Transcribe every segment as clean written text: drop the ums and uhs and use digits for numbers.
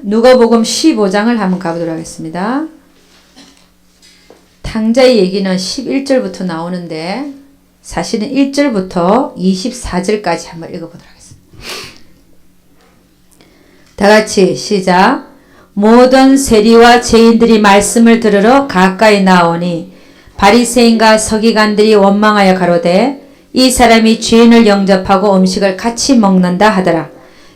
누가복음 15장을 한번 가보도록 하겠습니다. 탕자의 얘기는 11절부터 나오는데 사실은 1절부터 24절까지 한번 읽어보도록 하겠습니다. 다같이 시작. 모든 세리와 죄인들이 말씀을 들으러 가까이 나오니 바리새인과 서기관들이 원망하여 가로되 이 사람이 죄인을 영접하고 음식을 같이 먹는다 하더라.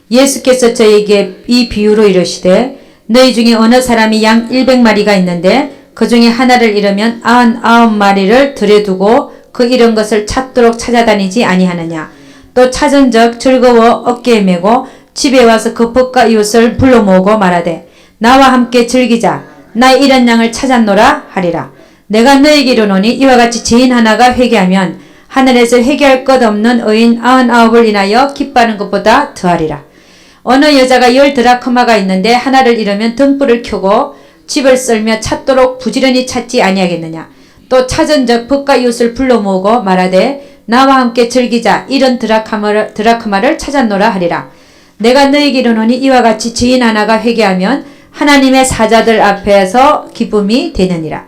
예수께서 저에게 이 비유로 이르시되 너희 중에 어느 사람이 양 100마리가 있는데 그 중에 하나를 잃으면 99마리를 들여두고 그 잃은 것을 찾도록 찾아다니지 아니하느냐. 또 찾은즉 즐거워 어깨에 메고 집에 와서 그 벗과 이웃을 불러 모으고 말하되 나와 함께 즐기자. 나의 잃은 양을 찾았노라 하리라. 내가 너에게 이르노니 이와 같이 죄인 하나가 회개하면 하늘에서 회개할 것 없는 의인 99을 인하여 기뻐하는 것보다 더하리라. 어느 여자가 10드라크마가 있는데 하나를 잃으면 등불을 켜고 집을 썰며 찾도록 부지런히 찾지 아니하겠느냐. 또 찾은즉 벗과 이웃을 불러 모으고 말하되 나와 함께 즐기자. 잃은 드라크마를 찾았노라 하리라. 내가 너에게 이르노니 이와 같이 죄인 하나가 회개하면 하나님의 사자들 앞에서 기쁨이 되느니라.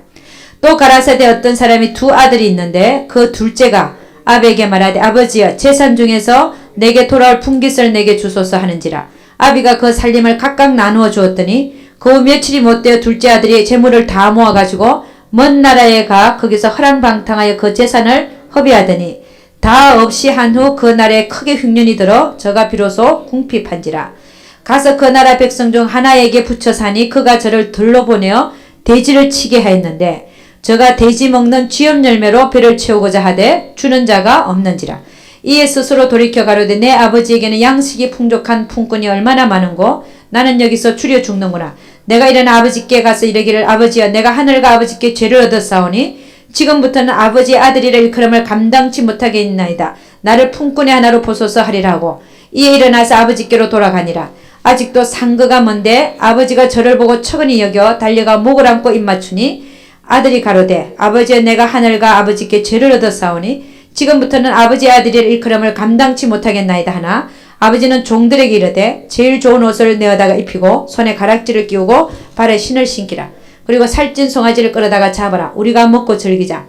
또 가라사대 어떤 사람이 두 아들이 있는데 그 둘째가 아비에게 말하되 아버지여 재산 중에서 내게 돌아올 분깃을 내게 주소서 하는지라. 아비가 그 살림을 각각 나누어 주었더니 그 며칠이 못되어 둘째 아들이 재물을 다 모아가지고 먼 나라에 가 거기서 허랑방탕하여 그 재산을 허비하더니 다 없이 한 후 그 날에 크게 흉년이 들어 저가 비로소 궁핍한지라. 가서 그 나라 백성 중 하나에게 붙여 사니 그가 저를 들러보내어 돼지를 치게 하였는데 저가 돼지 먹는 쥐염 열매로 배를 채우고자 하되 주는 자가 없는지라. 이에 스스로 돌이켜 가로되 내 아버지에게는 양식이 풍족한 품꾼이 얼마나 많은고 나는 여기서 줄여 죽는구나. 내가 일어나 아버지께 가서 이르기를 아버지여 내가 하늘과 아버지께 죄를 얻었사오니 지금부터는 아버지의 아들이라 일컬음을 감당치 못하겠나이다. 나를 품꾼의 하나로 보소서 하리라 하고 이에 일어나서 아버지께로 돌아가니라. 아직도 상거가 먼데 아버지가 저를 보고 척은히 여겨 달려가 목을 안고 입맞추니 아들이 가로되 아버지여 내가 하늘과 아버지께 죄를 얻었사오니 지금부터는 아버지의 아들이라 일컬음을 감당치 못하겠나이다 하나 아버지는 종들에게 이르되 제일 좋은 옷을 내어다가 입히고 손에 가락지를 끼우고 발에 신을 신기라. 그리고 살찐 송아지를 끌어다가 잡아라. 우리가 먹고 즐기자.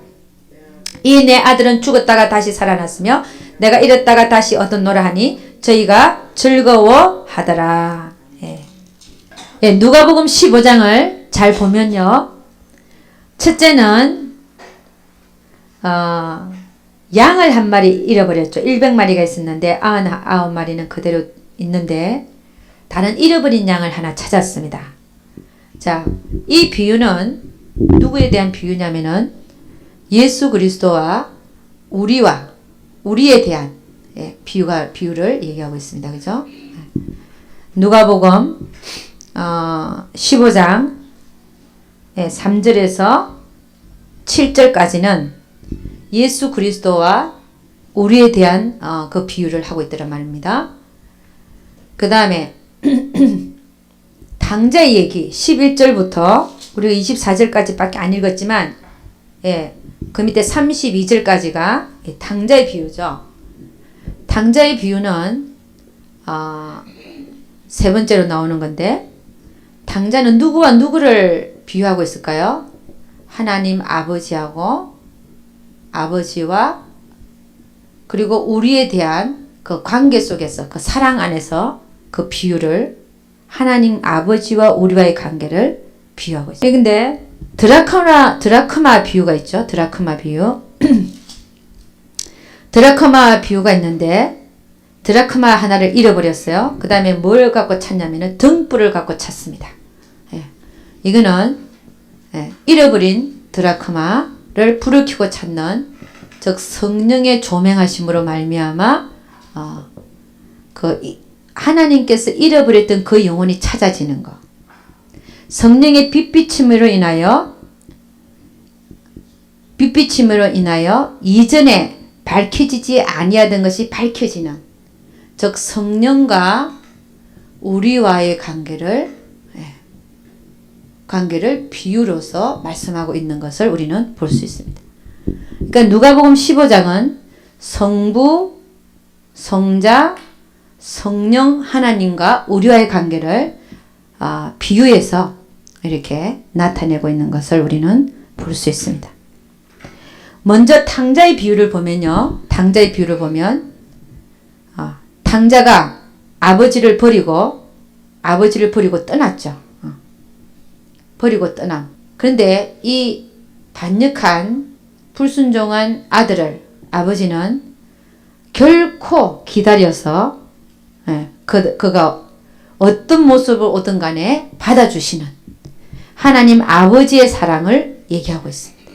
이 내 아들은 죽었다가 다시 살아났으며 내가 잃었다가 다시 얻었노라 하니 저희가 즐거워하더라. 예, 누가복음 15장을 잘 보면요. 첫째는 양을 한 마리 잃어버렸죠. 100마리가 있었는데 99마리는 그대로 있는데 다른 잃어버린 양을 하나 찾았습니다. 자, 이 비유는 누구에 대한 비유냐면은 예수 그리스도와 우리에 대한 비유를 얘기하고 있습니다. 그죠? 누가복음 15장 3절에서 7절까지는 예수 그리스도와 우리에 대한 그 비유를 하고 있더란 말입니다. 그 다음에 당자의 얘기 11절부터 우리가 24절까지 밖에 안 읽었지만 그 밑에 32절까지가 당자의 비유죠. 당자의 비유는 세 번째로 나오는 건데 당자는 누구와 누구를 비유하고 있을까요? 하나님 아버지와 그리고 우리에 대한 그 관계 속에서 그 사랑 안에서 그 비유를 하나님 아버지와 우리와의 관계를 비유하고 있어요. 근데 드라크마 비유가 있죠. 드라크마 비유. 드라크마 비유가 있는데 드라크마 하나를 잃어버렸어요. 그 다음에 뭘 갖고 찾냐면은 등불을 갖고 찾습니다. 이거는 잃어버린 드라크마를 불을 켜고 찾는 즉 성령의 조명하심으로 말미암아 하나님께서 잃어버렸던 그 영혼이 찾아지는 것. 성령의 빛비침으로 인하여 이전에 밝혀지지 아니하던 것이 밝혀지는 즉 성령과 우리와의 관계를 비유로서 말씀하고 있는 것을 우리는 볼 수 있습니다. 그러니까 누가복음 15장은 성부, 성자, 성령 하나님과 우리와의 관계를 비유해서 이렇게 나타내고 있는 것을 우리는 볼 수 있습니다. 먼저 탕자의 비유를 보면요. 탕자의 비유를 보면 탕자가 아버지를 버리고 떠났죠. 버리고 떠남. 그런데 이 반역한 불순종한 아들을 아버지는 결코 기다려서 그가 어떤 모습을 오든 간에 받아주시는 하나님 아버지의 사랑을 얘기하고 있습니다.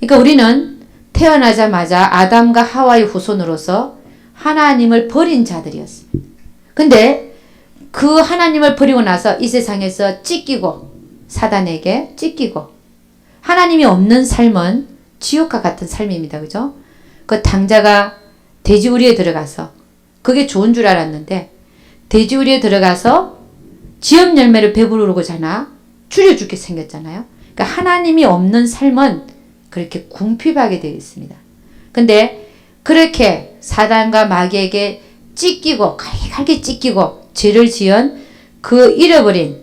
그러니까 우리는 태어나자마자 아담과 하와의 후손으로서 하나님을 버린 자들이었습니다. 근데 그 하나님을 버리고 나서 이 세상에서 사단에게 찢기고 하나님이 없는 삶은 지옥과 같은 삶입니다. 그죠? 그 탕자가 돼지우리에 들어가서 그게 좋은 줄 알았는데 돼지우리에 들어가서 지업 열매를 배부르고잖아 줄여 죽게 생겼잖아요. 그러니까 하나님이 없는 삶은 그렇게 궁핍하게 되어 있습니다. 근데 그렇게 사단과 마귀에게 찢기고 갈게 찢기고 죄를 지은 그 잃어버린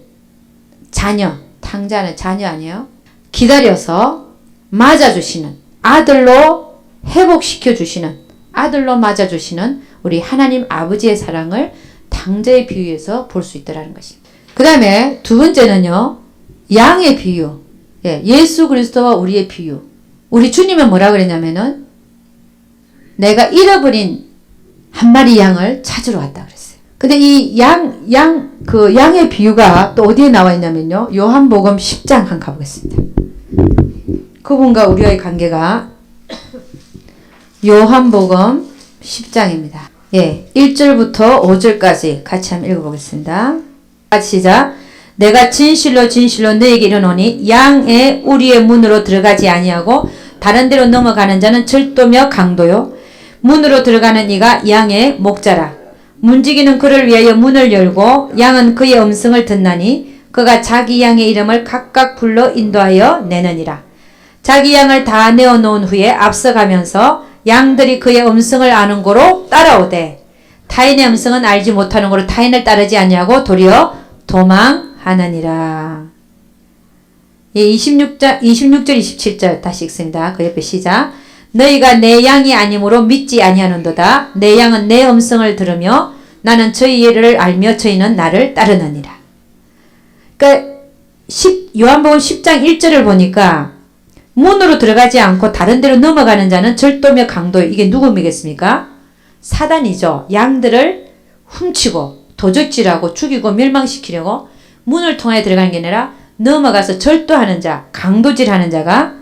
자녀, 탕자는 자녀 아니에요? 기다려서 맞아주시는 아들로 회복시켜 주시는 아들로 맞아주시는 우리 하나님 아버지의 사랑을 탕자의 비유에서 볼 수 있다는 것입니다. 그 다음에 두 번째는요. 양의 비유. 예수 그리스도와 우리의 비유. 우리 주님은 뭐라 그랬냐면은 내가 잃어버린 한 마리 양을 찾으러 왔다 그랬어요. 근데 이 양의 비유가 또 어디에 나와 있냐면요. 요한복음 10장 한번 가보겠습니다. 그분과 우리의 관계가 요한복음 10장입니다. 1절부터 5절까지 같이 한번 읽어보겠습니다. 시작. 내가 진실로 너에게 이르노니 양의 우리의 문으로 들어가지 아니하고 다른 데로 넘어가는 자는 절도며 강도요. 문으로 들어가는 이가 양의 목자라. 문지기는 그를 위하여 문을 열고 양은 그의 음성을 듣나니 그가 자기 양의 이름을 각각 불러 인도하여 내느니라. 자기 양을 다 내어놓은 후에 앞서가면서 양들이 그의 음성을 아는 고로 따라오되 타인의 음성은 알지 못하는 고로 타인을 따르지 아니하고 도리어 도망하느니라. 26절 27절 다시 읽습니다. 그 옆에 시작. 너희가 내 양이 아니므로 믿지 아니하는도다. 내 양은 내 음성을 들으며 나는 저희를 알며 저희는 나를 따르느니라. 그러니까 요한복음 10장 1절을 보니까 문으로 들어가지 않고 다른 데로 넘어가는 자는 절도며 강도. 이게 누구이겠습니까? 사단이죠. 양들을 훔치고 도적질하고 죽이고 멸망시키려고 문을 통해 들어가는 게 아니라 넘어가서 절도하는 자, 강도질하는 자가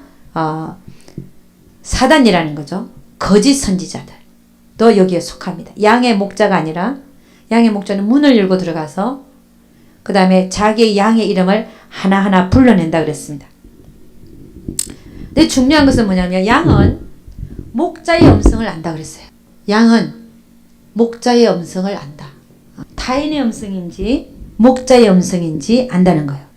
사단이라는 거죠. 거짓 선지자들. 또 여기에 속합니다. 양의 목자가 아니라 양의 목자는 문을 열고 들어가서 그 다음에 자기의 양의 이름을 하나하나 불러낸다 그랬습니다. 근데 중요한 것은 뭐냐면 양은 목자의 음성을 안다 그랬어요. 양은 목자의 음성을 안다. 타인의 음성인지 목자의 음성인지 안다는 거예요.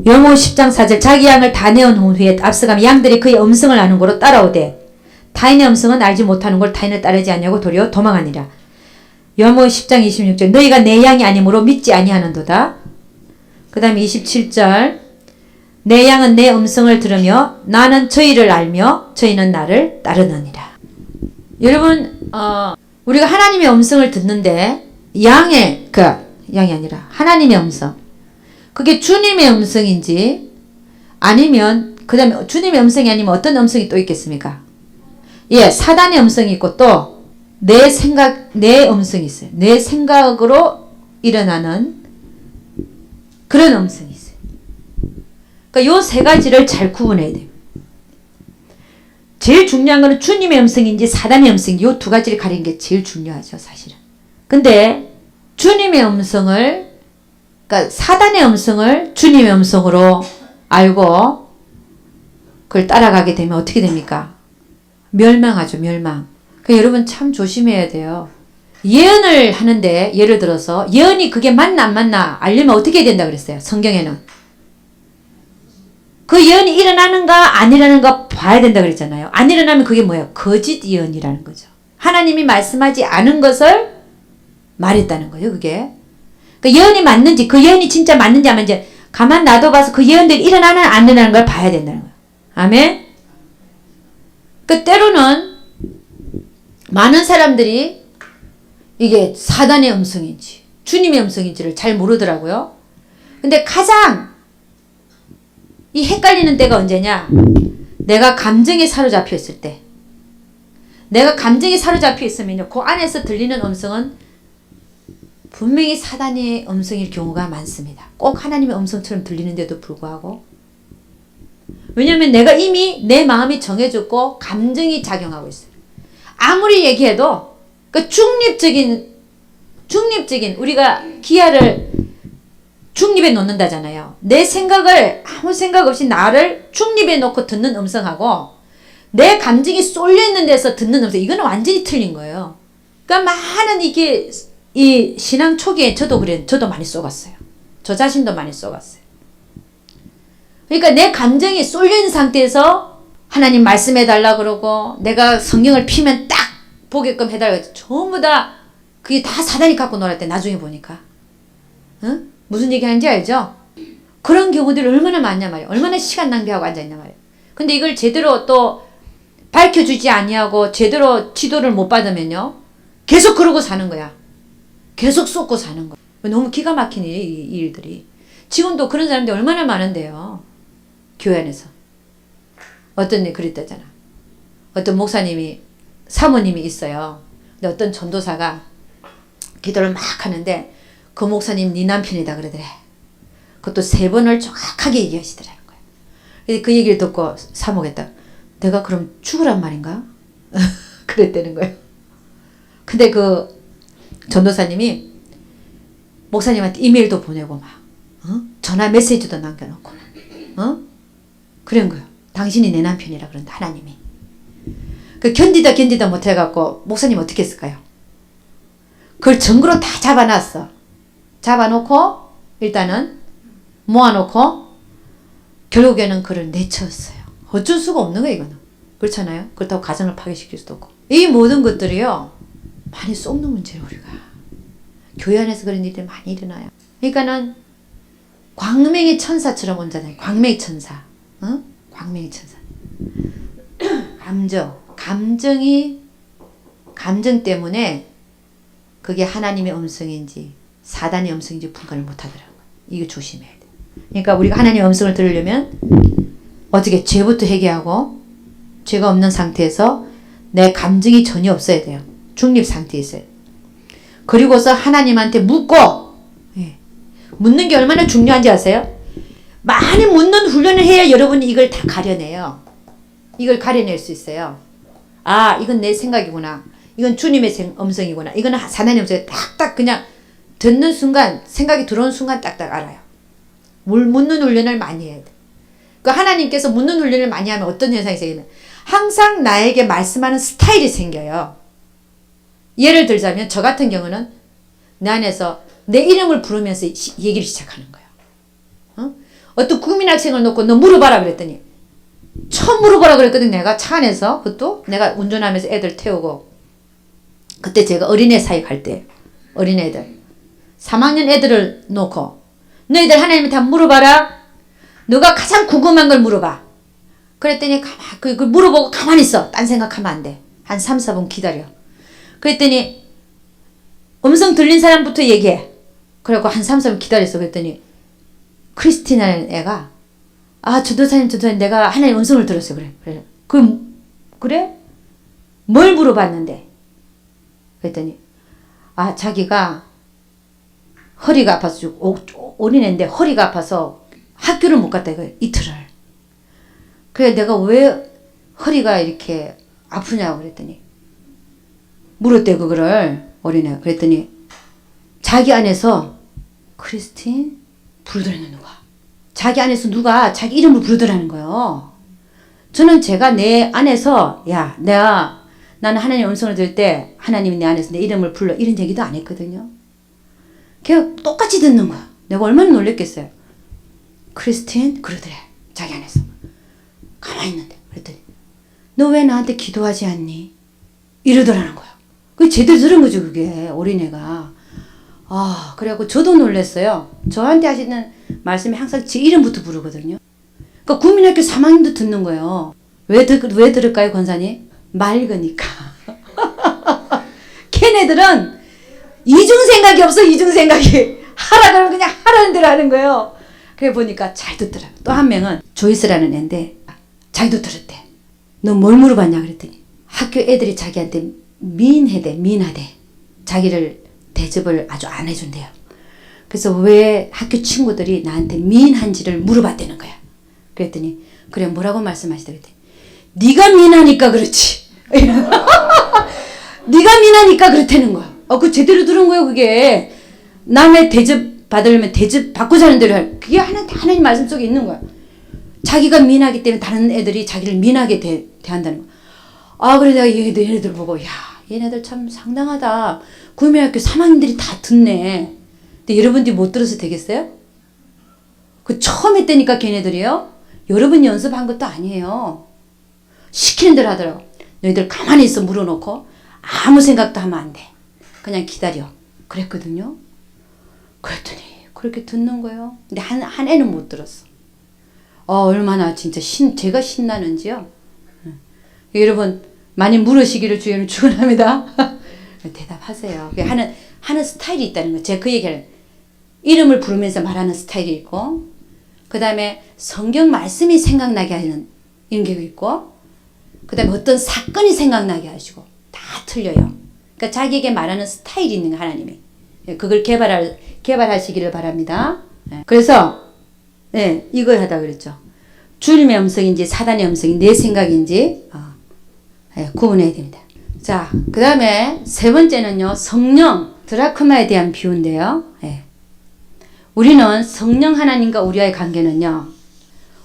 요한복음 10장 4절 자기 양을 다 내온 후에 앞서가면 양들이 그의 음성을 아는 고로 따라오되 타인의 음성은 알지 못하는 걸 타인을 따르지 않냐고 도리어 도망하니라. 요한복음 10장 26절 너희가 내 양이 아니므로 믿지 아니하는도다. 그 다음에 27절 내 양은 내 음성을 들으며 나는 저희를 알며 저희는 나를 따르느니라. 여러분 우리가 하나님의 음성을 듣는데 양이 아니라 하나님의 음성 그게 주님의 음성인지 아니면 그 다음에 주님의 음성이 아니면 어떤 음성이 또 있겠습니까? 사단의 음성이 있고 또 내 음성이 있어요. 내 생각으로 일어나는 그런 음성이 있어요. 그러니까 요 세 가지를 잘 구분해야 돼요. 제일 중요한 거는 주님의 음성인지 사단의 음성인지 요 두 가지를 가리는 게 제일 중요하죠, 사실은. 근데 주님의 음성을 그러니까 사단의 음성을 주님의 음성으로 알고 그걸 따라가게 되면 어떻게 됩니까? 멸망하죠, 멸망. 그러니까 여러분 참 조심해야 돼요. 예언을 하는데 예를 들어서 예언이 그게 맞나 안 맞나 알려면 어떻게 해야 된다 그랬어요, 성경에는. 그 예언이 일어나는가 안 일어나는가 봐야 된다 그랬잖아요. 안 일어나면 그게 뭐예요? 거짓 예언이라는 거죠. 하나님이 말씀하지 않은 것을 말했다는 거예요, 그게. 그 예언이 맞는지, 그 예언이 진짜 맞는지 안 맞는지 가만 놔둬봐서 그 예언들이 일어나는 안 일어나는 걸 봐야 된다는 거예요. 아멘. 그 때로는 많은 사람들이 이게 사단의 음성인지 주님의 음성인지를 잘 모르더라고요. 근데 가장 이 헷갈리는 때가 언제냐? 내가 감정에 사로잡혀 있을 때. 내가 감정에 사로잡혀 있으면요, 그 안에서 들리는 음성은 분명히 사단의 음성일 경우가 많습니다. 꼭 하나님의 음성처럼 들리는데도 불구하고. 왜냐면 내가 이미 내 마음이 정해졌고 감정이 작용하고 있어요. 아무리 얘기해도 그 중립적인 우리가 기아를 중립에 놓는다잖아요. 내 생각을 아무 생각 없이 나를 중립에 놓고 듣는 음성하고 내 감정이 쏠려 있는 데서 듣는 음성, 이거는 완전히 틀린 거예요. 그러니까 많은 이게 이 신앙 초기에 저도 많이 쏘갔어요. 저 자신도 많이 쏘갔어요. 그러니까 내 감정이 쏠려 있는 상태에서 하나님 말씀해 달라 그러고 내가 성경을 피면 딱 보게끔 해달라고 했죠. 전부 다 그게 다 사단이 갖고 놀았대. 나중에 보니까. 응? 무슨 얘기 하는지 알죠? 그런 경우들이 얼마나 많냐 말이에요. 얼마나 시간 낭비하고 앉아있냐 말이에요. 근데 이걸 제대로 또 밝혀주지 아니하고 제대로 지도를 못 받으면요, 계속 그러고 사는 거야. 계속 쏟고 사는 거야. 너무 기가 막힌 이 일들이. 지금도 그런 사람들이 얼마나 많은데요. 교회 안에서. 어떤 일 그랬다잖아. 어떤 목사님이, 사모님이 있어요. 근데 어떤 전도사가 기도를 막 하는데 그 목사님 네 남편이다 그러더래. 그것도 3번을 정확하게 얘기하시더라는 거예요. 그 얘기를 듣고 사모겠다. 내가 그럼 죽으란 말인가? 그랬다는 거예요. 근데 그 전도사님이 목사님한테 이메일도 보내고 막 전화 메시지도 남겨놓고 그런 거예요. 당신이 내 남편이라 그런다 하나님이. 그 견디다 못해갖고 목사님 어떻게 했을까요? 그걸 증거로 다 잡아놓고 일단은 모아놓고 결국에는 그를 내쳤어요. 어쩔 수가 없는 거예요 이거는. 그렇잖아요. 그렇다고 가정을 파괴시킬 수도 없고. 이 모든 것들이요 많이 쏟는 문제예요. 우리가 교회 안에서 그런 일들이 많이 일어나요. 그러니까는 광명의 천사처럼 온다잖아요. 광명의 천사. 광명의 천사. 감정 때문에 그게 하나님의 음성인지 사단의 음성인지 분간을 못하더라고요. 이거 조심해야 돼. 그러니까 우리가 하나님의 음성을 들으려면 어떻게 죄부터 회개하고 죄가 없는 상태에서 내 감정이 전혀 없어야 돼요. 중립 상태에 있어요. 그리고서 하나님한테 묻고, 묻는 게 얼마나 중요한지 아세요? 많이 묻는 훈련을 해야 여러분이 이걸 다 가려내요. 이걸 가려낼 수 있어요. 아, 이건 내 생각이구나. 이건 주님의 음성이구나. 이건 사단의 음성이 딱딱 그냥 듣는 순간, 생각이 들어오는 순간 딱딱 알아요. 묻는 훈련을 많이 해야 돼. 그 하나님께서 묻는 훈련을 많이 하면 어떤 현상이 생기냐면 항상 나에게 말씀하는 스타일이 생겨요. 예를 들자면 저 같은 경우는 내 안에서 내 이름을 부르면서 얘기를 시작하는 거예요. 어떤 국민학생을 놓고 너 물어봐라 그랬더니 처음 물어보라 그랬거든. 내가 차 안에서. 그것도 내가 운전하면서 애들 태우고 그때 제가 어린애 사회 갈 때 어린애들 3학년 애들을 놓고 너희들 하나님한테 한번 물어봐라. 너가 가장 궁금한 걸 물어봐. 그랬더니 그걸 물어보고 가만히 있어. 딴 생각하면 안 돼. 한 3, 4분 기다려. 그랬더니 음성 들린 사람부터 얘기해. 그래갖고 한 3, 4분 기다렸어. 그랬더니 크리스티나라는 애가 전도사님 내가 하나님 음성을 들었어요. 그래. 그래? 뭘 물어봤는데? 그랬더니 자기가 허리가 아파서 어린애인데 허리가 아파서 학교를 못 갔다 이거예요. 이틀을. 그래 내가 왜 허리가 이렇게 아프냐고 그랬더니 물었대 그거를 어린애가. 그랬더니 자기 안에서 크리스틴 부르더라는 누가. 자기 안에서 누가 자기 이름을 부르더라는 거예요. 저는 제가 내 안에서 나는 하나님의 음성을 들을 때 하나님이 내 안에서 내 이름을 불러 이런 얘기도 안 했거든요. 걔가 똑같이 듣는 거야. 내가 얼마나 놀랬겠어요. 크리스틴 그러더래. 자기 안에서. 가만히 있는데. 그랬더니 너 왜 나한테 기도하지 않니? 이러더라는 거야. 그게 제대로 들은 거죠 그게 어린애가. 그래갖고 저도 놀랐어요. 저한테 하시는 말씀이 항상 제 이름부터 부르거든요. 그러니까 국민학교 3학년도 듣는 거예요. 왜 들을까요, 권사님? 맑으니까. 걔네들은 이중생각이 없어, 이중생각이. 하라 그러면 그냥 하라는 대로 하는 거예요. 그래 보니까 잘 듣더라고요. 또 한 명은 조이스라는 애인데 자기도 들었대. 너 뭘 물어봤냐 그랬더니 학교 애들이 자기한테 미인하대. 자기를 대접을 아주 안 해준대요. 그래서 왜 학교 친구들이 나한테 미인한지를 물어봤다는 거야. 그랬더니 그래 뭐라고 말씀하시다 그랬더니 네가 미인하니까 그렇지. 네가 미인하니까 그렇다는 거야. 그 제대로 들은 거예요 그게. 남의 대접 받으려면 대접 받고 사는 대로 할. 그게 하나님 말씀 속에 있는 거야. 자기가 미인하기 때문에 다른 애들이 자기를 미인하게 대한다는 거야. 그래 내가 얘네들 보고 야 얘네들 참 상당하다. 구미학교 3학년들이 다 듣네. 근데 여러분들이 못 들어서 되겠어요? 그 처음 했다니까 걔네들이요. 여러분이 연습한 것도 아니에요. 시키는 대로 하더라고. 너희들 가만히 있어 물어놓고 아무 생각도 하면 안 돼. 그냥 기다려. 그랬거든요. 그랬더니 그렇게 듣는 거예요. 근데 한 애는 못 들었어. 얼마나 진짜 제가 신나는지요. 여러분 많이 물으시기를 주의를 축원합니다. 대답하세요. 하는 스타일이 있다는 거예요. 제가 그 얘기를 이름을 부르면서 말하는 스타일이 있고 그 다음에 성경 말씀이 생각나게 하는 이런 게 있고 그 다음에 어떤 사건이 생각나게 하시고 다 틀려요. 그러니까 자기에게 말하는 스타일이 있는 거 하나님이. 그걸 개발하시기를 바랍니다. 그래서 이걸 하다 그랬죠. 주님의 음성인지 사단의 음성인지 내 생각인지 구분해야 됩니다. 자, 그 다음에 세 번째는요. 성령 드라크마에 대한 비유인데요. 우리는 성령 하나님과 우리와의 관계는요.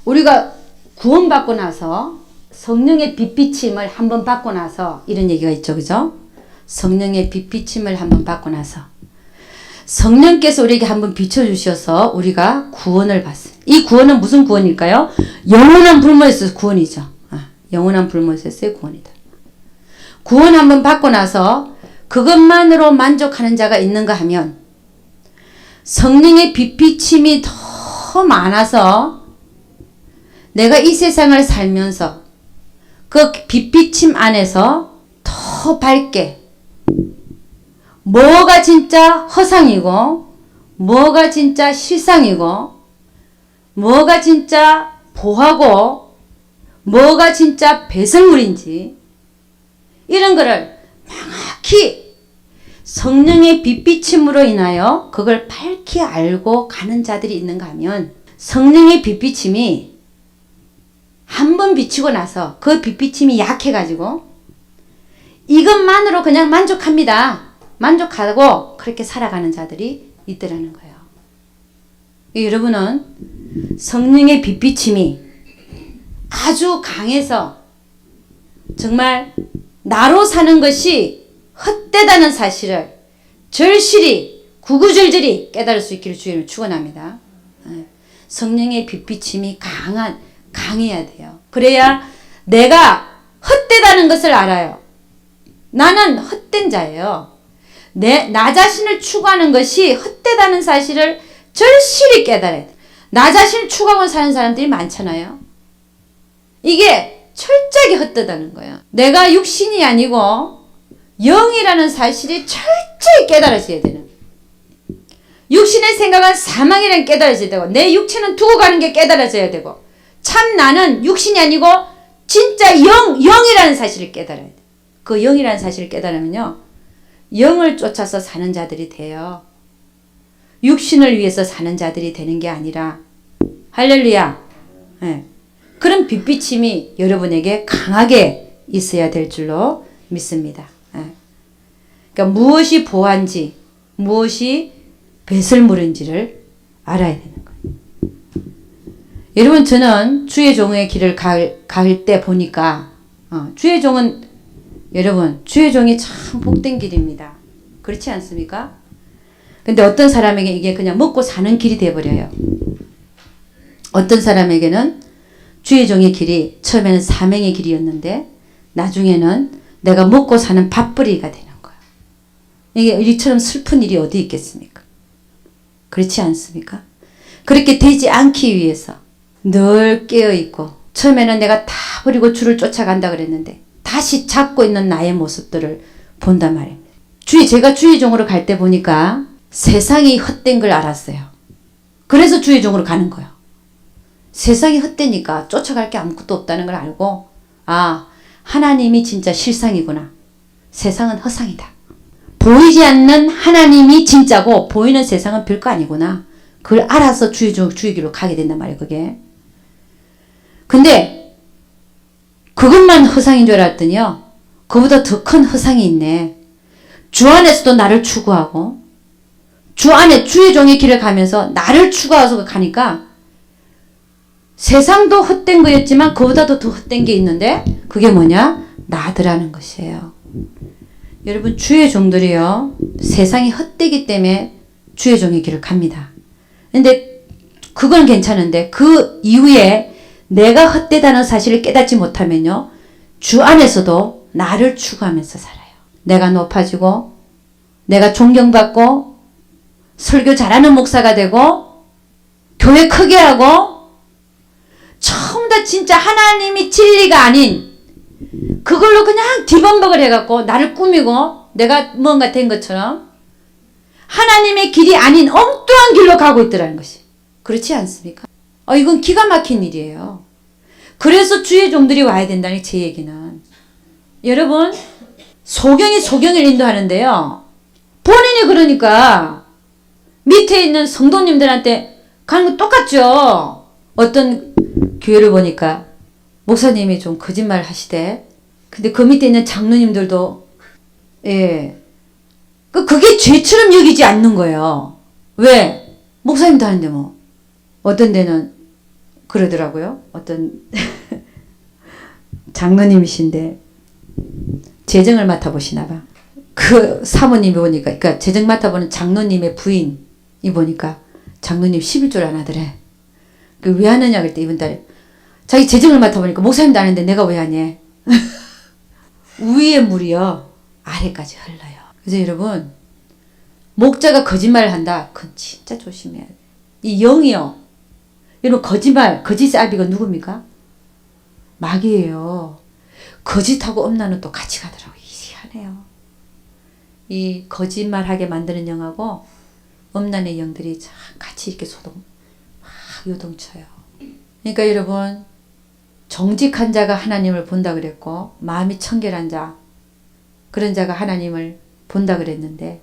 우리가 구원받고 나서 성령의 빛비침을 한번 받고 나서 이런 얘기가 있죠. 그죠? 성령의 빛비침을 한번 받고 나서 성령께서 우리에게 한번 비춰주셔서 우리가 구원을 받습니다. 이 구원은 무슨 구원일까요? 영원한 불못에서 구원이죠. 영원한 불못에서의 구원이다. 구원 한번 받고 나서 그것만으로 만족하는 자가 있는가 하면 성령의 빛비침이 더 많아서 내가 이 세상을 살면서 그 빛비침 안에서 더 밝게 뭐가 진짜 허상이고 뭐가 진짜 실상이고 뭐가 진짜 보하고 뭐가 진짜 배설물인지 이런 거를 명확히 성령의 빛비침으로 인하여 그걸 밝히 알고 가는 자들이 있는가 하면 성령의 빛비침이 한 번 비치고 나서 그 빛비침이 약해가지고 이것만으로 그냥 만족합니다. 만족하고 그렇게 살아가는 자들이 있더라는 거예요. 여러분은 성령의 빛비침이 아주 강해서 정말 나로 사는 것이 헛되다는 사실을 절실히 구구절절히 깨달을 수 있기를 주님을 축원합니다. 성령의 빛비침이 강해야 돼요. 그래야 내가 헛되다는 것을 알아요. 나는 헛된 자예요. 나 자신을 추구하는 것이 헛되다는 사실을 절실히 깨달아야 돼. 나 자신을 추구하고 사는 사람들이 많잖아요. 이게 철저하게 헛되다는 거예요. 내가 육신이 아니고 영이라는 사실이 철저히 깨달아져야 되는. 육신의 생각은 사망이라는 깨달아져야 되고 내 육체는 두고 가는 게 깨달아져야 되고 참 나는 육신이 아니고 진짜 영이라는 사실을 깨달아야 돼. 그 영이라는 사실을 깨달으면요. 영을 쫓아서 사는 자들이 돼요. 육신을 위해서 사는 자들이 되는 게 아니라 할렐루야. 그런 빛비침이 여러분에게 강하게 있어야 될 줄로 믿습니다. 그러니까 무엇이 보안지 무엇이 배설물인지를 알아야 되는 거예요. 여러분 저는 주의 종의 길을 갈 때 보니까 주의 종은 여러분 주의 종이 참 복된 길입니다. 그렇지 않습니까? 근데 어떤 사람에게 이게 그냥 먹고 사는 길이 돼버려요. 어떤 사람에게는 주의 종의 길이 처음에는 사명의 길이었는데 나중에는 내가 먹고 사는 밥벌이가 되는 거예요. 이게 이처럼 슬픈 일이 어디 있겠습니까? 그렇지 않습니까? 그렇게 되지 않기 위해서 늘 깨어있고, 처음에는 내가 다 버리고 주를 쫓아간다 그랬는데 다시 잡고 있는 나의 모습들을 본단 말이에요. 제가 주의 종으로 갈 때 보니까 세상이 헛된 걸 알았어요. 그래서 주의 종으로 가는 거예요. 세상이 헛되니까 쫓아갈 게 아무것도 없다는 걸 알고, 아, 하나님이 진짜 실상이구나. 세상은 허상이다. 보이지 않는 하나님이 진짜고 보이는 세상은 별거 아니구나. 그걸 알아서 주의 길로 가게 된단 말이에요, 그게. 근데 그것만 허상인 줄 알았더니요, 그보다 더 큰 허상이 있네. 주 안에서도 나를 추구하고, 주 안에 주의 종의 길을 가면서 나를 추구해서 가니까 세상도 헛된 거였지만 그보다도 더 헛된 게 있는데, 그게 뭐냐? 나더라는 것이에요. 여러분, 주의 종들이요, 세상이 헛되기 때문에 주의 종의 길을 갑니다. 근데 그건 괜찮은데 그 이후에 내가 헛되다는 사실을 깨닫지 못하면요, 주 안에서도 나를 추구하면서 살아요. 내가 높아지고, 내가 존경받고, 설교 잘하는 목사가 되고, 교회 크게 하고, 처음 다 진짜 하나님이 진리가 아닌 그걸로 그냥 뒤범벅을 해갖고 나를 꾸미고 내가 뭔가 된 것처럼 하나님의 길이 아닌 엉뚱한 길로 가고 있더라는 것이. 그렇지 않습니까? 이건 기가 막힌 일이에요. 그래서 주의 종들이 와야 된다는 제 얘기는. 여러분, 소경이 소경을 인도하는데요, 본인이 그러니까 밑에 있는 성도님들한테 가는 거 똑같죠. 어떤 교회를 보니까 목사님이 좀 거짓말 하시대. 근데 그 밑에 있는 장로님들도, 예, 그게 죄처럼 여기지 않는 거예요. 왜? 목사님도 하는데 뭐. 어떤 데는 그러더라고요. 어떤 장로님이신데 재정을 맡아보시나 봐. 그 사모님이 보니까, 그러니까 재정 맡아보는 장로님의 부인이 보니까 장로님 11조 안 하더래. 왜 하느냐 그랬더니 이번 달에 자기 재정을 맡아보니까 목사님도 안 하는데 내가 왜 하냐. 위의 물이요, 아래까지 흘러요. 그래서 여러분, 목자가 거짓말을 한다. 그건 진짜 조심해야 돼. 이 영이요, 여러분, 거짓의 아비가 누굽니까? 마귀예요. 거짓하고 엄나는 또 같이 가더라고요. 희한해요. 이 거짓말하게 만드는 영하고 엄난의 영들이 참 같이 이렇게 막 요동쳐요. 그러니까 여러분, 정직한 자가 하나님을 본다 그랬고, 마음이 청결한 자, 그런 자가 하나님을 본다 그랬는데,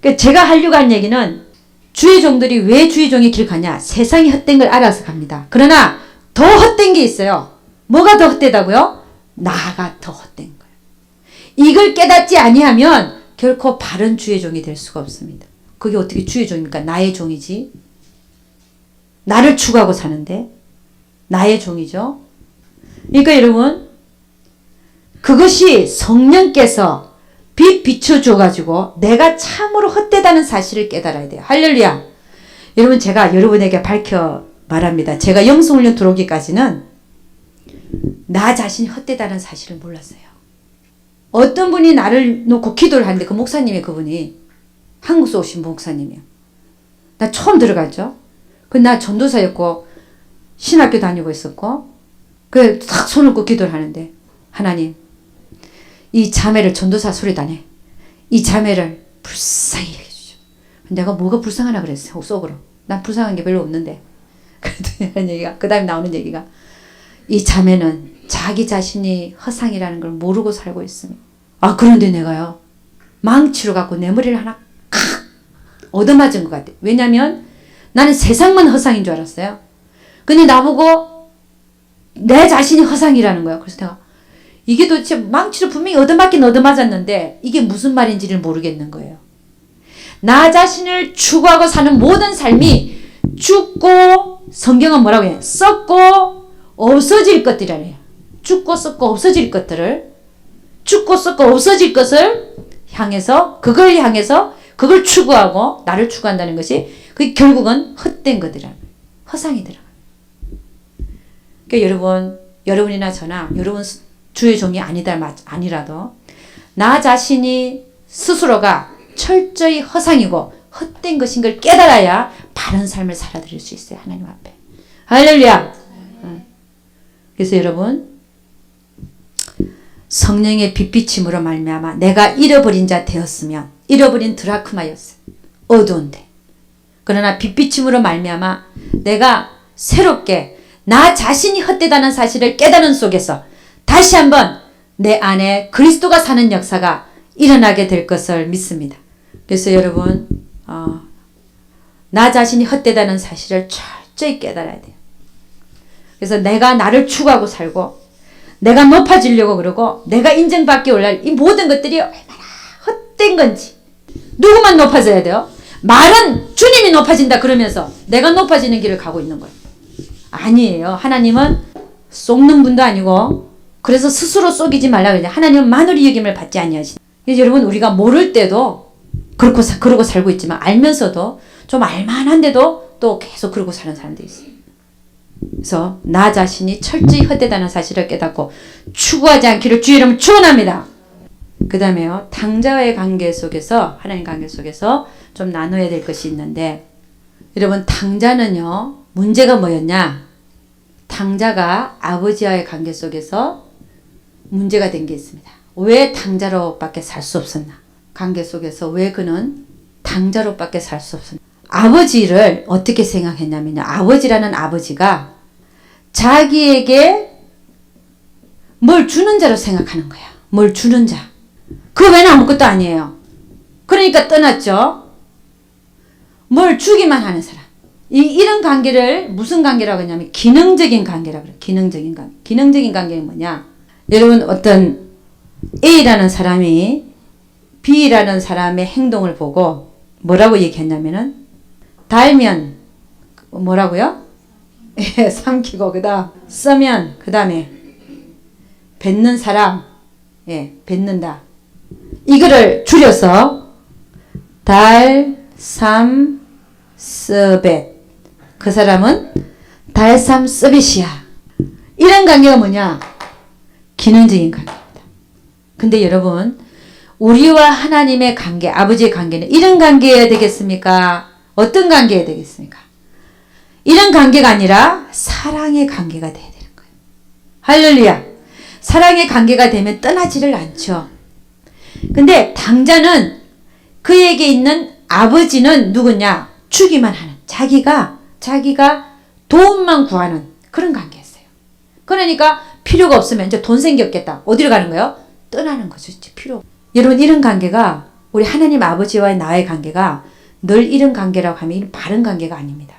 그러니까 제가 하려고 한 얘기는, 주의 종들이 왜 주의 종의 길 가냐? 세상이 헛된 걸 알아서 갑니다. 그러나 더 헛된 게 있어요. 뭐가 더 헛되다고요? 나가 더 헛된 거예요. 이걸 깨닫지 아니하면 결코 바른 주의 종이 될 수가 없습니다. 그게 어떻게 주의 종입니까? 나의 종이지. 나를 추구하고 사는데 나의 종이죠. 그러니까 여러분, 그것이 성령께서 빛 비춰줘가지고 내가 참으로 헛되다는 사실을 깨달아야 돼요. 할렐루야. 여러분, 제가 여러분에게 밝혀 말합니다. 제가 영성훈련 들어오기까지는 나 자신이 헛되다는 사실을 몰랐어요. 어떤 분이 나를 놓고 기도를 하는데, 그 목사님이, 그분이 한국에서 오신 목사님이요. 나 처음 들어갔죠. 나 전도사였고 신학교 다니고 있었고, 그래 탁 손을 꽂고 기도를 하는데, 하나님, 이 자매를, 전도사 소리다네, 이 자매를 불쌍히 해주죠. 내가 뭐가 불쌍하나 그랬어요, 속으로. 난 불쌍한 게 별로 없는데. 그랬더니 얘기가, 그 다음에 나오는 얘기가, 이 자매는 자기 자신이 허상이라는 걸 모르고 살고 있습니다. 그런데 내가요, 망치로 갖고 내 머리를 하나 칵 얻어맞은 것 같아요. 왜냐면 나는 세상만 허상인 줄 알았어요. 근데 나보고 내 자신이 허상이라는 거야. 그래서 내가, 이게 도대체 망치로 분명히 얻어맞긴 얻어맞았는데 이게 무슨 말인지를 모르겠는 거예요. 나 자신을 추구하고 사는 모든 삶이 죽고, 성경은 뭐라고 해요? 썩고 없어질 것들이래요. 죽고 썩고 없어질 것들을, 죽고 썩고 없어질 것을 향해서, 그걸 향해서 그걸 추구하고 나를 추구한다는 것이, 그게 결국은 헛된 것들이라, 허상이더라. 그러니까 여러분이나 저나, 여러분 주의 종이 아니라도 나 자신이 스스로가 철저히 허상이고 헛된 것인 걸 깨달아야 바른 삶을 살아드릴 수 있어요. 하나님 앞에. 할렐루야. 그래서 여러분, 성령의 빛비침으로 말미암아 내가 잃어버린 자 되었으면, 잃어버린 드라크마였어요. 어두운데. 그러나 빛비침으로 말미암아 내가 새롭게 나 자신이 헛되다는 사실을 깨달은 속에서 다시 한번 내 안에 그리스도가 사는 역사가 일어나게 될 것을 믿습니다. 그래서 여러분, 나 자신이 헛되다는 사실을 철저히 깨달아야 돼요. 그래서 내가 나를 추구하고 살고, 내가 높아지려고 그러고, 내가 인정받기 올랄 이 모든 것들이 얼마나 헛된 건지. 누구만 높아져야 돼요? 말은 주님이 높아진다 그러면서 내가 높아지는 길을 가고 있는 거예요. 아니에요. 하나님은 속는 분도 아니고, 그래서 스스로 속이지 말라 그러죠. 하나님은 만물이 여김을 받지 아니하시다. 여러분, 우리가 모를 때도 그러고 살고 있지만, 알면서도 좀 알만한데도 또 계속 그러고 사는 사람들이 있어요. 그래서 나 자신이 철저히 헛되다는 사실을 깨닫고 추구하지 않기를 주의 이름으로 축원합니다. 그 다음에요, 당자와의 관계 속에서, 하나님 관계 속에서 좀 나눠야 될 것이 있는데, 여러분, 당자는요 문제가 뭐였냐? 당자가 아버지와의 관계 속에서 문제가 된 게 있습니다. 왜 당자로밖에 살 수 없었나? 관계 속에서 왜 그는 당자로밖에 살 수 없었나? 아버지를 어떻게 생각했냐면요, 아버지라는 아버지가 자기에게 뭘 주는 자로 생각하는 거야. 뭘 주는 자. 그 외에는 아무것도 아니에요. 그러니까 떠났죠. 뭘 주기만 하는 사람. 이런 관계를 무슨 관계라고 하냐면 기능적인 관계라고 그래요. 기능적인 관계. 기능적인 관계는 뭐냐? 여러분, 어떤 A라는 사람이 B라는 사람의 행동을 보고 뭐라고 얘기했냐면은, 달면 뭐라고요? 예, 삼키고 그다음 써면 그다음에 뱉는 사람, 예, 뱉는다. 이거를 줄여서 달삼스벳. 그 사람은 달삼스벳이야. 이런 관계가 뭐냐? 기능적인 관계입니다. 근데 여러분, 우리와 하나님의 관계, 아버지의 관계는 이런 관계여야 되겠습니까? 어떤 관계여야 되겠습니까? 이런 관계가 아니라 사랑의 관계가 돼야 되는 거예요. 할렐루야. 사랑의 관계가 되면 떠나지를 않죠. 근데 당자는 그에게 있는 아버지는 누구냐? 주기만 하는, 자기가 도움만 구하는 그런 관계였어요. 그러니까 필요가 없으면 이제 돈 생겼겠다. 어디로 가는 거예요? 떠나는 거죠. 필요. 여러분, 이런 관계가, 우리 하나님 아버지와의 나의 관계가 늘 이런 관계라고 하면 이런 바른 관계가 아닙니다.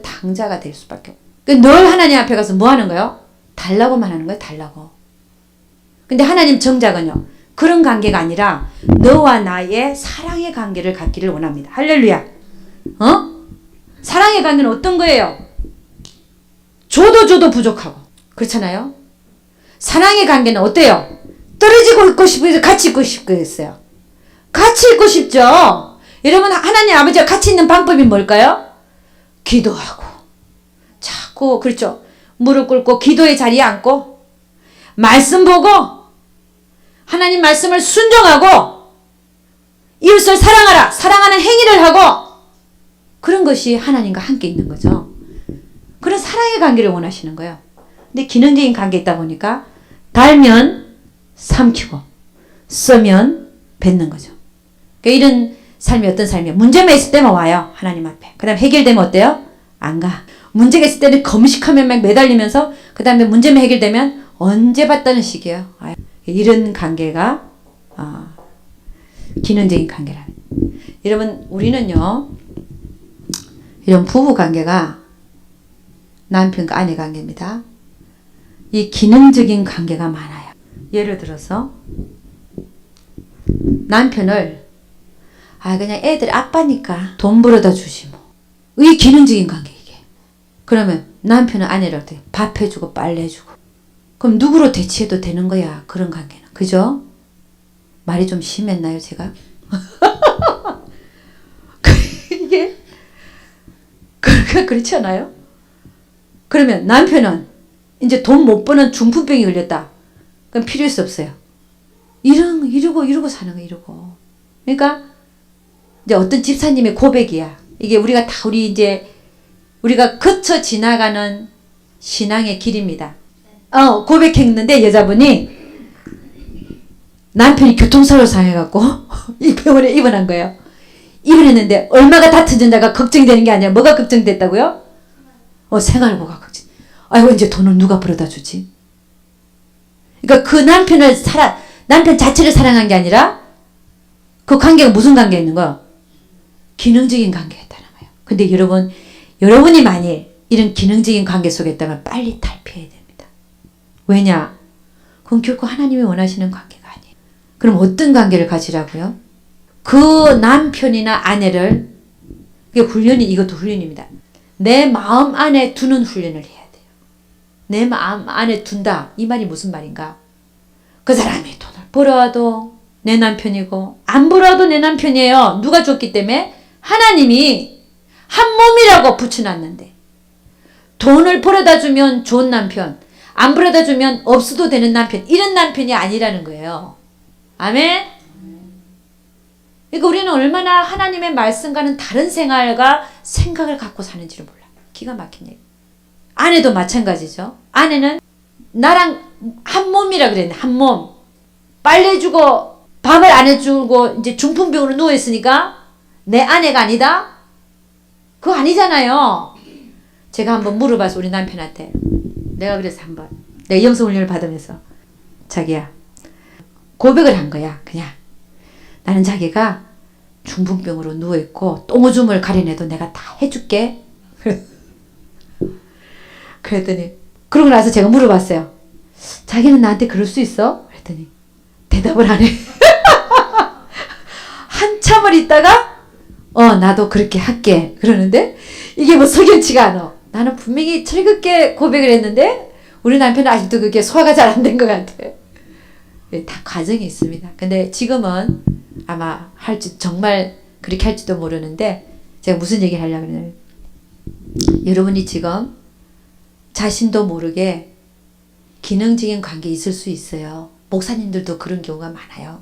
당자가 될 수밖에 없어요. 늘 하나님 앞에 가서 뭐 하는 거예요? 달라고만 하는 거예요. 달라고. 근데 하나님 정작은요, 그런 관계가 아니라 너와 나의 사랑의 관계를 갖기를 원합니다. 할렐루야. 사랑의 관계는 어떤 거예요? 줘도 부족하고. 그렇잖아요? 사랑의 관계는 어때요? 떨어지고 있고 싶어서 같이 있고 싶겠어요. 같이 있고 싶죠? 여러분, 하나님 아버지와 같이 있는 방법이 뭘까요? 기도하고, 자꾸, 그렇죠? 무릎 꿇고 기도의 자리에 앉고, 말씀 보고, 하나님 말씀을 순종하고, 이웃을 사랑하라, 사랑하는 행위를 하고, 그런 것이 하나님과 함께 있는 거죠. 그런 사랑의 관계를 원하시는 거예요. 근데 기능적인 관계에 있다 보니까 달면 삼키고 써면 뱉는 거죠. 그러니까 이런 삶이 어떤 삶이에요? 문제만 있을 때만 와요. 하나님 앞에. 그 다음에 해결되면 어때요? 안 가. 문제가 있을 때는 검식하면 막 매달리면서 그 다음에 문제만 해결되면 언제 봤다는 식이에요. 이런 관계가 기능적인 관계랍니다. 여러분, 우리는요, 이런 부부 관계가 남편과 아내 관계입니다. 이 기능적인 관계가 많아요. 예를 들어서 남편을 그냥 애들 아빠니까 돈 벌어다 주지 뭐. 이 기능적인 관계 이게. 그러면 남편은 아내를 어떻게 밥 해주고 빨래 해주고. 그럼 누구로 대치해도 되는 거야. 그런 관계는. 그죠? 말이 좀 심했나요 제가? 이게 그렇지 않아요? 그러면 남편은 이제 돈 못 버는 중풍병이 걸렸다. 그럼 필요할 수 없어요. 이러고 사는 거예요. 이러고. 그러니까 이제 어떤 집사님의 고백이야. 이게 우리가 다 우리가 거쳐 지나가는 신앙의 길입니다. 고백했는데 여자분이 남편이 교통사고로 상해갖고 이 병원에 입원한 거예요. 입원했는데 얼마가 다쳐진다가 걱정되는 게 아니라 뭐가 걱정됐다고요? 생활고가 걱정. 아이고 이제 돈을 누가 벌어다 주지? 그러니까 그 남편 자체를 사랑한 게 아니라 그 관계가 무슨 관계에 있는 거야? 기능적인 관계였다는 거예요. 근데 여러분이 만일 이런 기능적인 관계 속에 있다면 빨리 탈피해야 됩니다. 왜냐? 그건 결코 하나님이 원하시는 관계가 아니에요. 그럼 어떤 관계를 가지라고요? 그 남편이나 아내를, 이것도 훈련입니다. 내 마음 안에 두는 훈련을 해야 돼요. 내 마음 안에 둔다. 이 말이 무슨 말인가? 그 사람이 돈을 벌어와도 내 남편이고 안 벌어와도 내 남편이에요. 누가 줬기 때문에? 하나님이 한 몸이라고 붙여놨는데 돈을 벌어다 주면 좋은 남편, 안 벌어다 주면 없어도 되는 남편, 이런 남편이 아니라는 거예요. 아멘? 그러니까 우리는 얼마나 하나님의 말씀과는 다른 생활과 생각을 갖고 사는지를 몰라. 기가 막힌 얘기. 아내도 마찬가지죠. 아내는 나랑 한 몸이라 그랬네. 한 몸. 빨래 주고 밥을 안 해주고 이제 중풍병으로 누워있으니까 내 아내가 아니다? 그거 아니잖아요. 제가 한번 물어봐서 우리 남편한테, 내가 그래서 한번 내가 영성훈련을 받으면서, 자기야, 고백을 한 거야. 그냥 나는 자기가 중풍병으로 누워있고 똥오줌을 가려내도 내가 다 해줄게. 그랬더니, 그러고 나서 제가 물어봤어요. 자기는 나한테 그럴 수 있어? 그랬더니 대답을 안 해. 한참을 있다가 나도 그렇게 할게 그러는데, 이게 뭐 석연치가 않아. 나는 분명히 철겋게 고백을 했는데 우리 남편은 아직도 그게 소화가 잘 안 된 것 같아. 다 과정이 있습니다. 근데 지금은 아마 정말 그렇게 할지도 모르는데, 제가 무슨 얘기를 하려고 그러냐면, 여러분이 지금 자신도 모르게 기능적인 관계에 있을 수 있어요. 목사님들도 그런 경우가 많아요.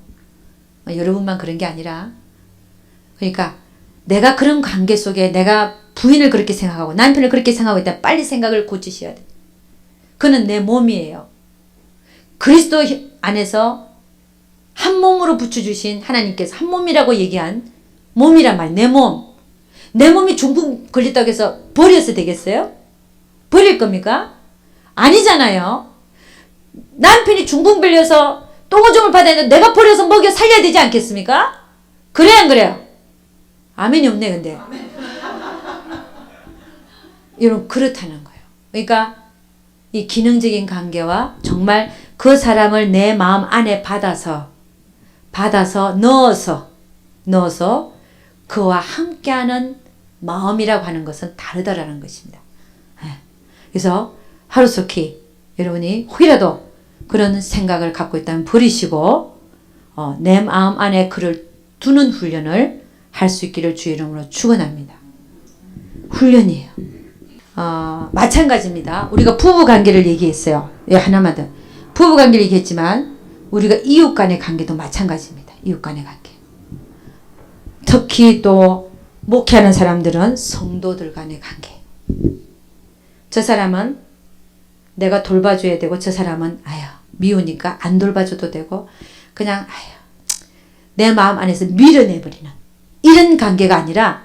여러분만 그런 게 아니라. 그러니까 내가 그런 관계 속에 내가 부인을 그렇게 생각하고 남편을 그렇게 생각하고 있다, 빨리 생각을 고치셔야 돼. 그는 내 몸이에요. 그리스도 안에서 한 몸으로 붙여주신 하나님께서 한 몸이라고 얘기한 몸이란 말, 내 몸. 내 몸이 중풍 걸렸다고 해서 버려서 되겠어요? 버릴 겁니까? 아니잖아요. 남편이 중풍 걸려서 똥오줌을 받았는데 내가 버려서 먹여 살려야 되지 않겠습니까? 그래요, 안 그래요? 아멘이 없네, 근데. 여러분, 그렇다는 거예요. 그러니까 이 기능적인 관계와 정말 그 사람을 내 마음 안에 받아서 넣어서 그와 함께하는 마음이라고 하는 것은 다르다라는 것입니다. 그래서 하루속히 여러분이 혹이라도 그런 생각을 갖고 있다면 버리시고 내 마음 안에 그를 두는 훈련을 할 수 있기를 주의 이름으로 축원합니다. 훈련이에요. 마찬가지입니다. 우리가 부부관계를 얘기했어요. 하나만 더. 부부관계를 얘기했지만 우리가 이웃 간의 관계도 마찬가지입니다. 이웃 간의 관계. 특히 또 목회하는 사람들은 성도들 간의 관계. 저 사람은 내가 돌봐줘야 되고 저 사람은 미우니까 안 돌봐줘도 되고 그냥 내 마음 안에서 밀어내버리는 이런 관계가 아니라,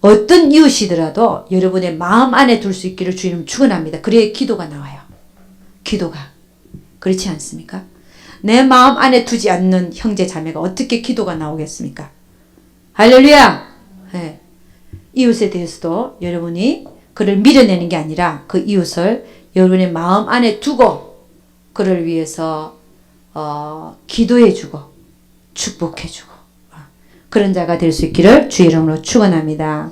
어떤 이웃이더라도 여러분의 마음 안에 둘 수 있기를 주님 축원합니다. 그래야 기도가 나와요. 기도가. 그렇지 않습니까? 내 마음 안에 두지 않는 형제 자매가 어떻게 기도가 나오겠습니까? 할렐루야! 네. 이웃에 대해서도 여러분이 그를 밀어내는 게 아니라 그 이웃을 여러분의 마음 안에 두고 그를 위해서 기도해주고 축복해주고 그런 자가 될 수 있기를 주의 이름으로 축원합니다.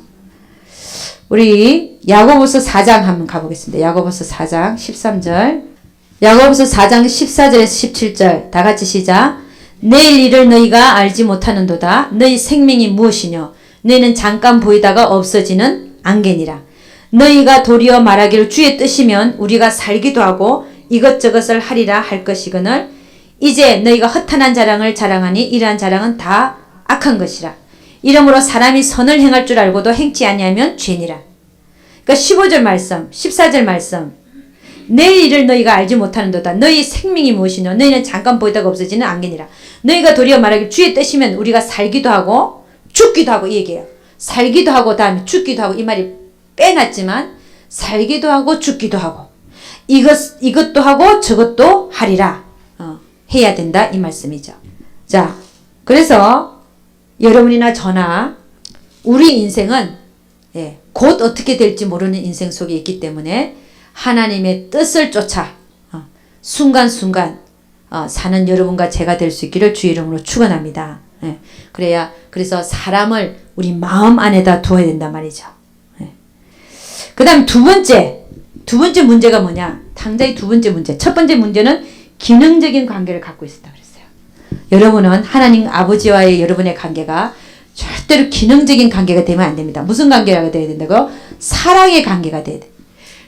우리 야고보서 4장 한번 가보겠습니다. 야고보서 4장 13절. 야고보서 4장 14절에서 17절 다 같이 시작. 내일 일을 너희가 알지 못하는도다. 너희 생명이 무엇이뇨? 너희는 잠깐 보이다가 없어지는 안개니라. 너희가 도리어 말하기를 주의 뜻이면 우리가 살기도 하고 이것저것을 하리라 할 것이거늘 이제 너희가 허탄한 자랑을 자랑하니 이러한 자랑은 다 악한 것이라. 이러므로 사람이 선을 행할 줄 알고도 행치 아니하면 죄니라. 그러니까 15절 말씀, 14절 말씀. 내 일을 너희가 알지 못하는도다. 너희 생명이 무엇이뇨? 너희는 잠깐 보이다가 없어지는 안개니라. 너희가 도리어 말하길 주의 뜻이면 우리가 살기도 하고 죽기도 하고 이 얘기예요. 살기도 하고 다음에 죽기도 하고 이 말이 빼놨지만 살기도 하고 죽기도 하고 이것도 하고 저것도 하리라. 해야 된다 이 말씀이죠. 자, 그래서 여러분이나 저나 우리 인생은 곧 어떻게 될지 모르는 인생 속에 있기 때문에 하나님의 뜻을 쫓아 순간순간 사는 여러분과 제가 될 수 있기를 주의 이름으로 축원합니다. 그래서 사람을 우리 마음 안에다 두어야 된단 말이죠. 그 다음 두 번째 문제가 뭐냐? 당자의 두 번째 문제. 첫 번째 문제는 기능적인 관계를 갖고 있었다 그랬어요. 여러분은 하나님 아버지와의 여러분의 관계가 절대로 기능적인 관계가 되면 안 됩니다. 무슨 관계가 돼야 된다고? 사랑의 관계가 돼야 돼.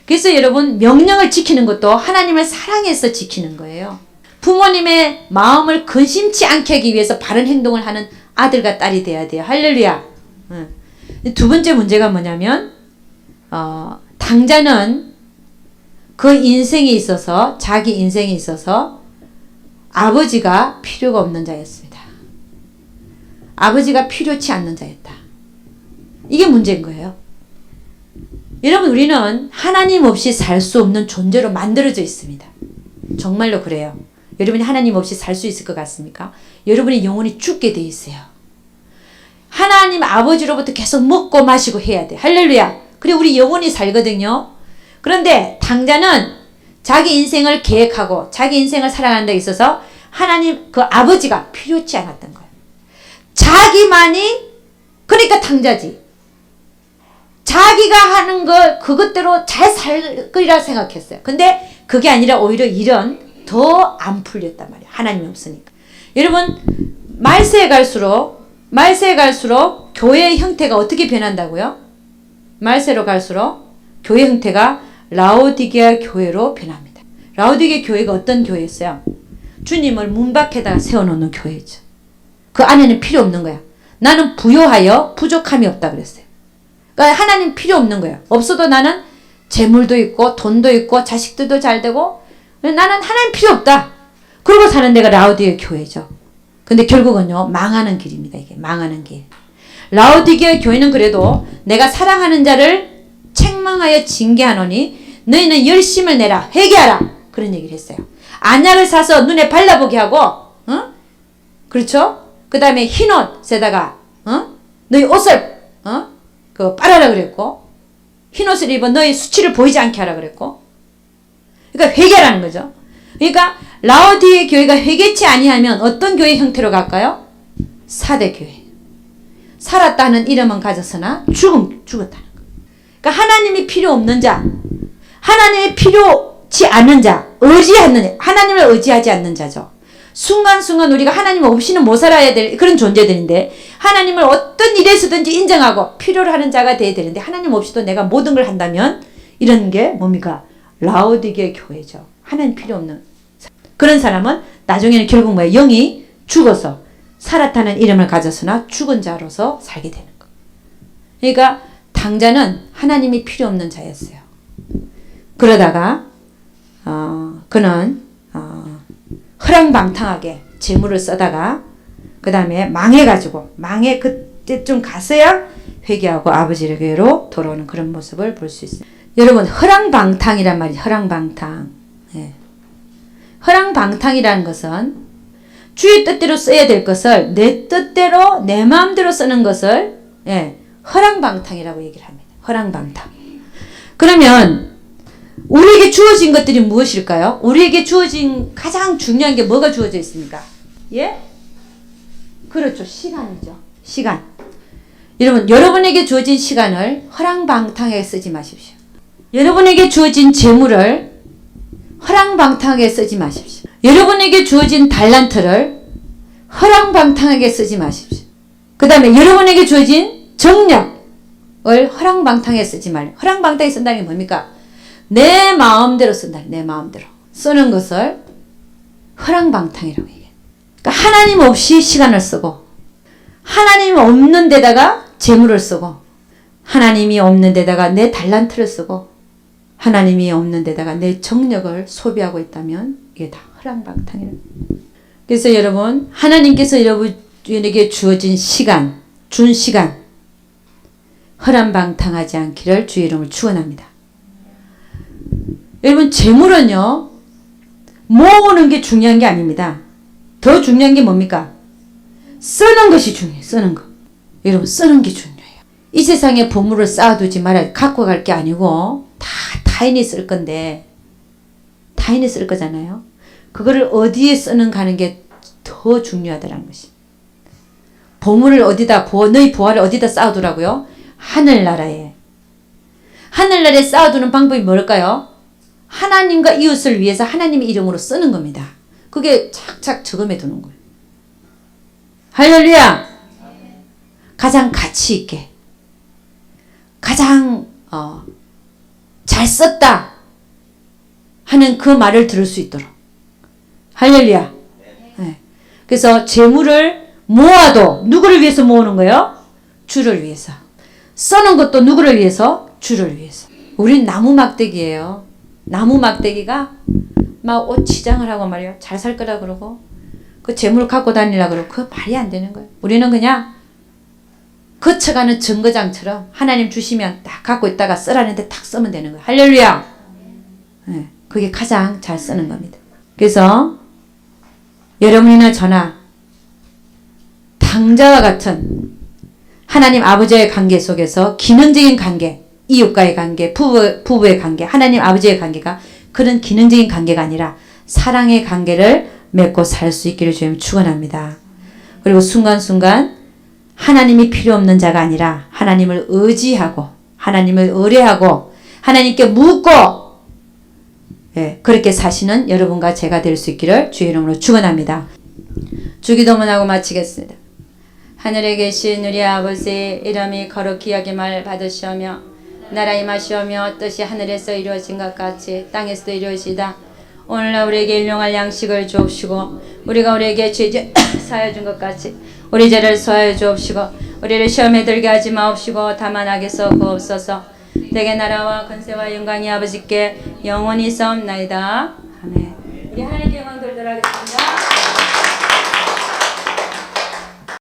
그래서 여러분 명령을 지키는 것도 하나님을 사랑해서 지키는 거예요. 부모님의 마음을 근심치 않게 하기 위해서 바른 행동을 하는 아들과 딸이 돼야 돼요. 할렐루야. 두 번째 문제가 뭐냐면 당자는 그 인생에 있어서 자기 인생에 있어서 아버지가 필요가 없는 자였습니다. 아버지가 필요치 않는 자였다. 이게 문제인 거예요. 여러분 우리는 하나님 없이 살 수 없는 존재로 만들어져 있습니다. 정말로 그래요. 여러분이 하나님 없이 살 수 있을 것 같습니까? 여러분의 영혼이 죽게 돼 있어요. 하나님 아버지로부터 계속 먹고 마시고 해야 돼. 할렐루야. 그래 우리 영혼이 살거든요. 그런데 당자는 자기 인생을 계획하고 자기 인생을 살아가는 데 있어서 하나님 그 아버지가 필요치 않았던 거예요. 자기만이 그러니까 당자지. 자기가 하는 걸 그것대로 잘 살 거리라 생각했어요. 근데 그게 아니라 오히려 일은 더 안 풀렸단 말이에요. 하나님이 없으니까. 여러분 말세에 갈수록 교회의 형태가 어떻게 변한다고요? 말세로 갈수록 교회 형태가 라오디게아 교회로 변합니다. 라오디게아 교회가 어떤 교회였어요? 주님을 문 밖에다가 세워놓는 교회죠. 그 안에는 필요 없는 거야. 나는 부요하여 부족함이 없다 그랬어요. 그러니까 하나님 필요 없는 거예요. 없어도 나는 재물도 있고 돈도 있고 자식들도 잘 되고 나는 하나님 필요 없다. 그러고 사는 데가 라오디게아 교회죠. 근데 결국은요 망하는 길입니다. 이게 망하는 길. 라오디게아 교회는 그래도 내가 사랑하는 자를 책망하여 징계하노니 너희는 열심을 내라 회개하라 그런 얘기를 했어요. 안약을 사서 눈에 발라보게 하고 그렇죠? 그 다음에 흰 옷에다가 너희 옷을 빨아라 그랬고 흰 옷을 입어 너희 수치를 보이지 않게 하라 그랬고 그러니까 회개하라는 거죠. 그러니까 라오디게아 교회가 회개치 아니하면 어떤 교회 형태로 갈까요? 사대교회. 살았다는 이름은 가졌으나 죽었다는 거. 그러니까 하나님이 필요 없는 자, 하나님이 필요치 않는 자, 하나님을 의지하지 않는 자죠. 순간순간 우리가 하나님 없이는 못 살아야 될 그런 존재들인데 하나님을 어떤 일에서든지 인정하고 필요로 하는 자가 돼야 되는데 하나님 없이도 내가 모든 걸 한다면 이런 게 뭡니까? 라오디게아 교회죠. 하나님 필요 없는 그런 사람은 나중에는 결국 뭐예요? 영이 죽어서 살았다는 이름을 가졌으나 죽은 자로서 살게 되는 거. 그러니까 당자는 하나님이 필요 없는 자였어요. 그러다가 그는 허랑방탕하게 재물을 써다가 그 다음에 망해가지고 그때쯤 갔어야 회개하고 아버지에게로 돌아오는 그런 모습을 볼 수 있어요. 여러분 허랑방탕이란 말이 허랑방탕. 허랑방탕이라는 것은 주의 뜻대로 써야 될 것을 내 뜻대로 내 마음대로 쓰는 것을 허랑방탕이라고 얘기를 합니다. 허랑방탕. 그러면 우리에게 주어진 것들이 무엇일까요? 우리에게 주어진 가장 중요한 게 뭐가 주어져 있습니까? 예? 그렇죠. 시간이죠. 시간. 여러분, 여러분에게 주어진 시간을 허랑방탕하게 쓰지 마십시오. 여러분에게 주어진 재물을 허랑방탕하게 쓰지 마십시오. 여러분에게 주어진 달란트를 허랑방탕하게 쓰지 마십시오. 그 다음에 여러분에게 주어진 정력을 허랑방탕하게 쓰지 말고 허랑방탕하게 쓴다는 게 뭡니까? 내 마음대로 쓴다. 내 마음대로. 쓰는 것을 허랑방탕이라고 얘기해요. 그러니까 하나님 없이 시간을 쓰고 하나님 없는 데다가 재물을 쓰고 하나님이 없는 데다가 내 달란트를 쓰고 하나님이 없는 데다가 내 정력을 소비하고 있다면 이게 다 허랑방탕이에요. 그래서 여러분 하나님께서 여러분에게 주어진 시간, 준 시간 허랑방탕하지 않기를 주의 이름으로 축원합니다. 여러분 재물은요 모으는 게 중요한 게 아닙니다. 더 중요한 게 뭡니까? 쓰는 것이 중요해요. 쓰는 거. 여러분 쓰는 게 중요해요. 이 세상에 보물을 쌓아두지 말아요. 갖고 갈 게 아니고 다 타인이 쓸 건데 타인이 쓸 거잖아요. 그거를 어디에 쓰는 가는 게 더 중요하다는 것이. 보물을 어디다 너희 보화를 어디다 쌓아두라고요? 하늘나라에. 하늘나라에 쌓아두는 방법이 뭘까요? 하나님과 이웃을 위해서 하나님의 이름으로 쓰는 겁니다. 그게 착착 저금해 두는 거예요. 할렐루야! 가장 가치 있게 가장 잘 썼다 하는 그 말을 들을 수 있도록. 할렐루야! 네. 그래서 재물을 모아도 누구를 위해서 모으는 거예요? 주를 위해서. 써는 것도 누구를 위해서? 주를 위해서. 우린 나무 막대기예요. 나무 막대기가 막 옷 치장을 하고 말이야. 잘 살 거라 그러고 그 재물 갖고 다니라 그러고 그거 말이 안 되는 거예요. 우리는 그냥 거쳐가는 정거장처럼 하나님 주시면 딱 갖고 있다가 쓰라는데 딱 쓰면 되는 거예요. 할렐루야! 네, 그게 가장 잘 쓰는 겁니다. 그래서 여러분이나 저나 당자와 같은 하나님 아버지의 관계 속에서 기능적인 관계, 이웃과의 관계, 부부의 관계, 하나님 아버지의 관계가 그런 기능적인 관계가 아니라 사랑의 관계를 맺고 살 수 있기를 주님 축원합니다. 그리고 순간순간 하나님이 필요 없는 자가 아니라 하나님을 의지하고 하나님을 의뢰하고 하나님께 묻고 그렇게 사시는 여러분과 제가 될 수 있기를 주의 이름으로 축원합니다. 주기도문 하고 마치겠습니다. 하늘에 계신 우리 아버지 이름이 거룩히 여김을 받으시오며 나라 임하시오며 뜻이 하늘에서 이루어진 것 같이 땅에서도 이루어지다. 오늘날 우리에게 일용할 양식을 주옵시고 우리가 우리에게 죄 사하여 준 것 같이 우리 죄를 사하여 주옵시고 우리를 시험에 들게 하지 마옵시고 다만 악에서 구하옵소서. 내게 나라와 권세와 영광이 아버지께 영원히 있사옵나이다. 아멘. 우리 하나님께 영광 돌리도록 하겠습니다.